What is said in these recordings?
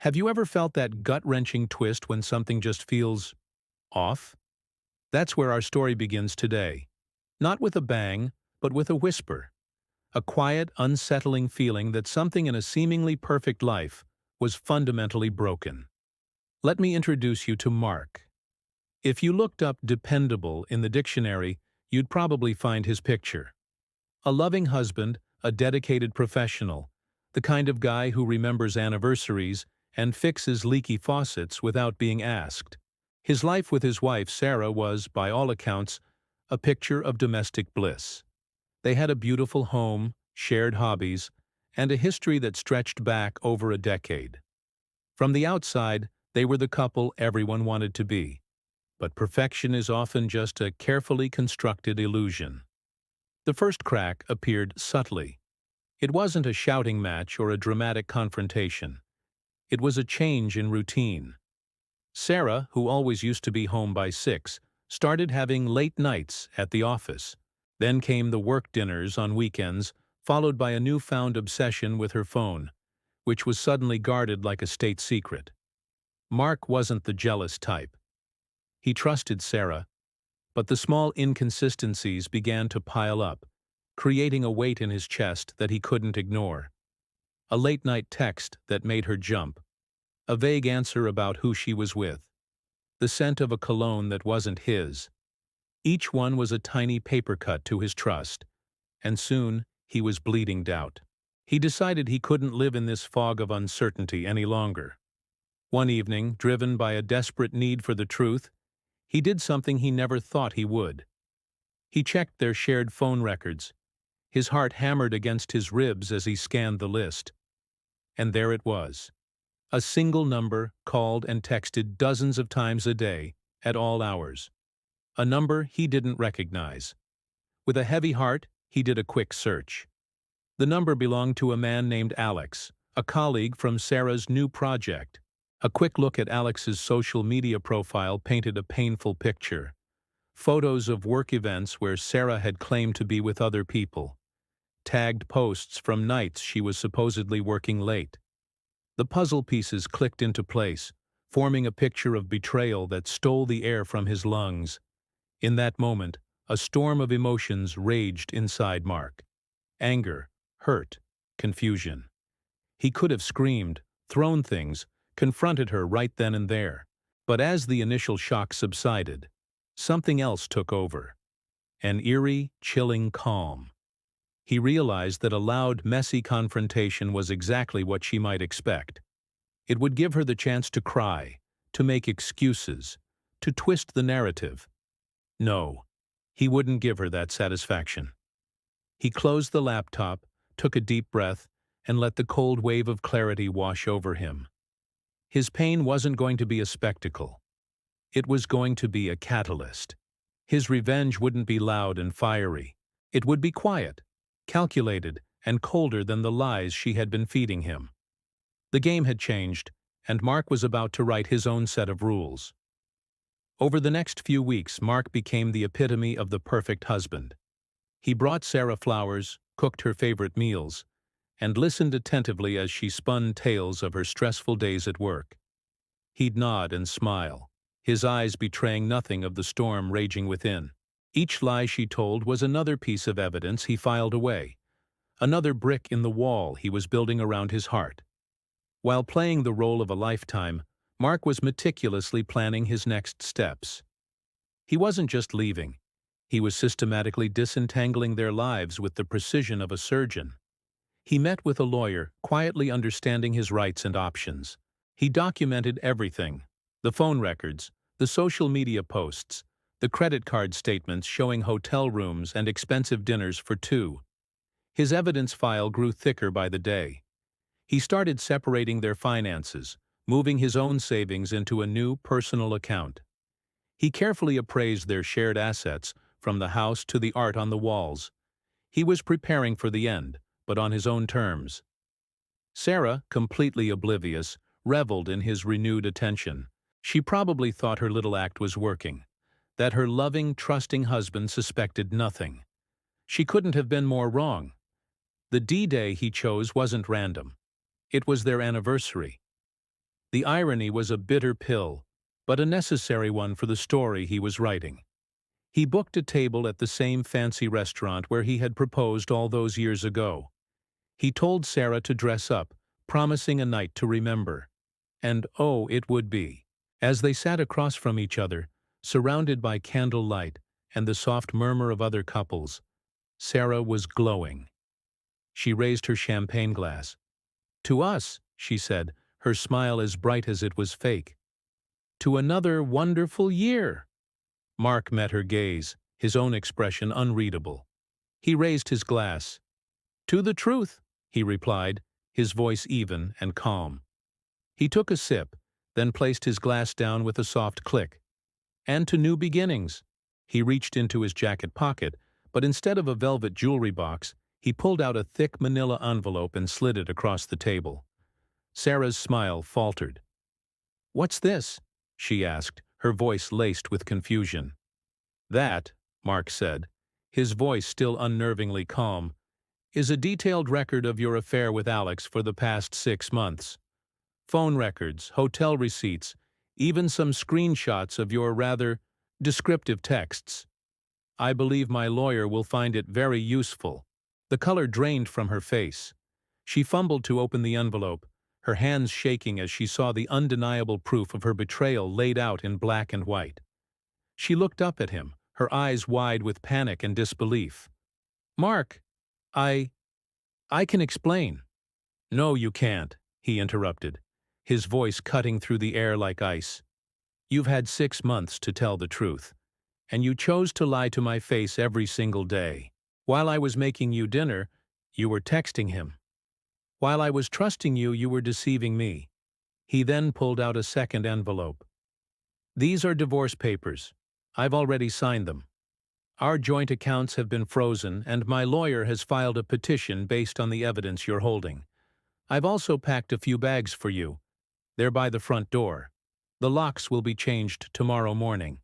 Have you ever felt that gut-wrenching twist when something just feels off? That's where our story begins today. Not with a bang, but with a whisper. A quiet, unsettling feeling that something in a seemingly perfect life was fundamentally broken. Let me introduce you to Mark. If you looked up dependable in the dictionary, you'd probably find his picture. A loving husband, a dedicated professional, the kind of guy who remembers anniversaries and fixes leaky faucets without being asked. His life with his wife, Sarah, was, by all accounts, a picture of domestic bliss. They had a beautiful home, shared hobbies, and a history that stretched back over a decade. From the outside, they were the couple everyone wanted to be. But perfection is often just a carefully constructed illusion. The first crack appeared subtly. It wasn't a shouting match or a dramatic confrontation. It was a change in routine. Sarah, who always used to be home by 6, started having late nights at the office. Then came the work dinners on weekends, followed by a newfound obsession with her phone, which was suddenly guarded like a state secret. Mark wasn't the jealous type. He trusted Sarah, but the small inconsistencies began to pile up, creating a weight in his chest that he couldn't ignore. A late-night text that made her jump. A vague answer about who she was with. The scent of a cologne that wasn't his. Each one was a tiny paper cut to his trust, and soon he was bleeding doubt. He decided he couldn't live in this fog of uncertainty any longer. One evening, driven by a desperate need for the truth, he did something he never thought he would. He checked their shared phone records. His heart hammered against his ribs as he scanned the list. And there it was. A single number called and texted dozens of times a day, at all hours. A number he didn't recognize. With a heavy heart, he did a quick search. The number belonged to a man named Alex, a colleague from Sarah's new project. A quick look at Alex's social media profile painted a painful picture. Photos of work events where Sarah had claimed to be with other people. Tagged posts from nights she was supposedly working late. The puzzle pieces clicked into place, forming a picture of betrayal that stole the air from his lungs. In that moment, a storm of emotions raged inside Mark. Anger, hurt, confusion. He could have screamed, thrown things, confronted her right then and there. But as the initial shock subsided, something else took over. An eerie, chilling calm. He realized that a loud, messy confrontation was exactly what she might expect. It would give her the chance to cry, to make excuses, to twist the narrative. No, he wouldn't give her that satisfaction. He closed the laptop, took a deep breath, and let the cold wave of clarity wash over him. His pain wasn't going to be a spectacle. It was going to be a catalyst. His revenge wouldn't be loud and fiery. It would be quiet, calculated, and colder than the lies she had been feeding him. The game had changed, and Mark was about to write his own set of rules. Over the next few weeks, Mark became the epitome of the perfect husband. He brought Sarah flowers, cooked her favorite meals, and listened attentively as she spun tales of her stressful days at work. He'd nod and smile, his eyes betraying nothing of the storm raging within. Each lie she told was another piece of evidence he filed away, another brick in the wall he was building around his heart. While playing the role of a lifetime, Mark was meticulously planning his next steps. He wasn't just leaving. He was systematically disentangling their lives with the precision of a surgeon. He met with a lawyer, quietly understanding his rights and options. He documented everything: the phone records, the social media posts, the credit card statements showing hotel rooms and expensive dinners for two. His evidence file grew thicker by the day. He started separating their finances, moving his own savings into a new personal account. He carefully appraised their shared assets, from the house to the art on the walls. He was preparing for the end, but on his own terms. Sarah, completely oblivious, reveled in his renewed attention. She probably thought her little act was working, that her loving, trusting husband suspected nothing. She couldn't have been more wrong. The D-Day he chose wasn't random. It was their anniversary. The irony was a bitter pill, but a necessary one for the story he was writing. He booked a table at the same fancy restaurant where he had proposed all those years ago. He told Sarah to dress up, promising a night to remember. And oh, it would be. As they sat across from each other, surrounded by candlelight and the soft murmur of other couples, Sarah was glowing. She raised her champagne glass. "To us," she said, her smile as bright as it was fake. "To another wonderful year." Mark met her gaze, his own expression unreadable. He raised his glass. "To the truth," he replied, his voice even and calm. He took a sip, then placed his glass down with a soft click. "And to new beginnings." He reached into his jacket pocket, but instead of a velvet jewelry box, he pulled out a thick manila envelope and slid it across the table. Sarah's smile faltered. "What's this?" she asked, her voice laced with confusion. "That," Mark said, his voice still unnervingly calm, "is a detailed record of your affair with Alex for the past 6 months. Phone records, hotel receipts, even some screenshots of your rather descriptive texts. I believe my lawyer will find it very useful." The color drained from her face. She fumbled to open the envelope, her hands shaking as she saw the undeniable proof of her betrayal laid out in black and white. She looked up at him, her eyes wide with panic and disbelief. "Mark, I can explain." "No, you can't," he interrupted, his voice cutting through the air like ice. "You've had 6 months to tell the truth, and you chose to lie to my face every single day. While I was making you dinner, you were texting him. While I was trusting you, you were deceiving me." He then pulled out a second envelope. "These are divorce papers. I've already signed them. Our joint accounts have been frozen, and my lawyer has filed a petition based on the evidence you're holding. I've also packed a few bags for you. They're by the front door. The locks will be changed tomorrow morning."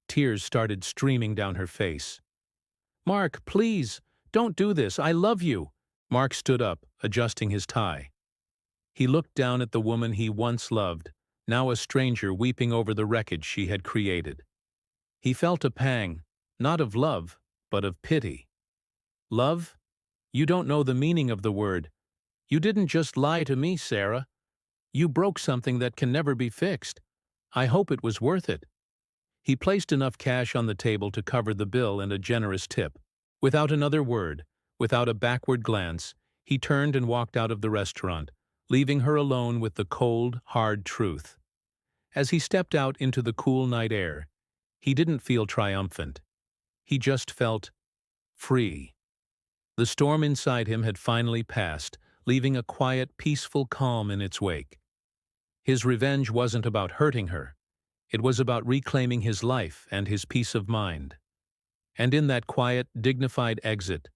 Tears started streaming down her face. "Mark, please, don't do this. I love you." Mark stood up, adjusting his tie. He looked down at the woman he once loved, now a stranger weeping over the wreckage she had created. He felt a pang, not of love, but of pity. "Love? You don't know the meaning of the word. You didn't just lie to me, Sarah. You broke something that can never be fixed. I hope it was worth it." He placed enough cash on the table to cover the bill and a generous tip. Without another word, without a backward glance, he turned and walked out of the restaurant, leaving her alone with the cold, hard truth. As he stepped out into the cool night air, he didn't feel triumphant. He just felt free. The storm inside him had finally passed, leaving a quiet, peaceful calm in its wake. His revenge wasn't about hurting her. It was about reclaiming his life and his peace of mind. And in that quiet, dignified exit,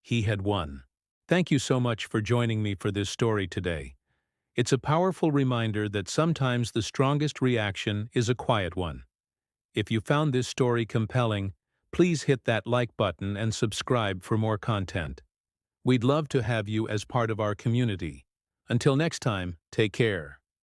he had won. Thank you so much for joining me for this story today. It's a powerful reminder that sometimes the strongest reaction is a quiet one. If you found this story compelling, please hit that like button and subscribe for more content. We'd love to have you as part of our community. Until next time, take care.